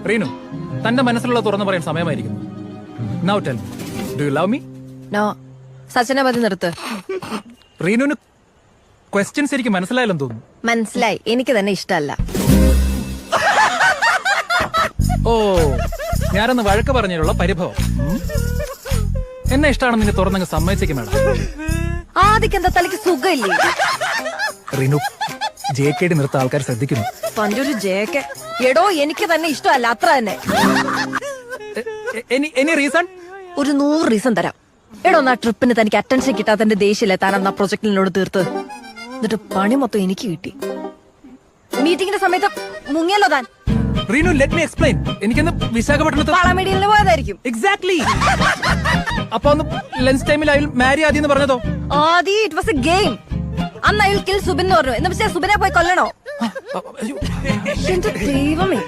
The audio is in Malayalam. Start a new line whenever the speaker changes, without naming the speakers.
റീനു, തന്റെ മനസ്സിലുള്ള തുറന്നു പറയാൻ സമയമായിരിക്കുന്നു. Now tell me, do you love me?
No. സച്ചിനെ മതി നിർത്ത്.
റീനുവിന് ക്വസ്റ്റ്യൻസ് എനിക്ക് മനസ്സിലായില്ലെന്ന് തോന്നുന്നു.
മനസ്സിലായി, എനിക്ക് തന്നെ ഇഷ്ടമല്ല.
ഓ, ഞാനൊന്ന് വഴക്ക് പറഞ്ഞതിലുള്ള പരിഭവം. എന്നെ ഇഷ്ടമാണെന്ന് നിന്നെ തുറന്നങ്ങ് സമ്മതിച്ചേക്കും മേഡം.
ആദ്യം എന്താ തലയ്ക്ക് സുഖമില്ലേ?
റീനു, JKD നിർത്ത ആൾക്കാർ ശ്രദ്ധിക്കുന്നു.
തന്റെ ഒരു ജേക്കെ. എടോ, എനിക്ക് തന്നെ ഇഷ്ടമല്ല, അത്ര തന്നെ.
Any reason?
ഒരു 100 റീസൺ തരാം. എടോ, ആ ട്രിപ്പിന് തനിക്ക് അറ്റൻഷൻ കിട്ടാത്തന്റെ ദേഷ്യല്ലേ താൻ അന്ന് ആ പ്രൊജക്ടിനോട് തീർത്ത്. എന്നിട്ട് പണി മൊത്തം എനിക്ക് കിട്ടി. മീറ്റിംഗിന്റെ സമയത്ത് മുങ്ങിയല്ലോ താൻ.
Reenu, let me explain. എനിക്കൊന്ന് വിശാഖപട്ടണത്ത്
വളമേടിയിൽ പോയതായിരിക്കും.
എക്സാക്ട്ലി. അപ്പൊ ഒന്ന് ലഞ്ച് ടൈമിൽ അയാൾ മാരി ആദ്യം എന്ന് പറഞ്ഞതോ?
ആദ്യം ഇറ്റ് വാസ് എ ഗെയിം. അന്ന് അയാൾ കിൽ സുബിൻ എന്ന് പറഞ്ഞു. എന്ന് വെച്ചാൽ സുബിനെ പോയി കൊല്ലണോ? എന്റെ ദൈവമേ.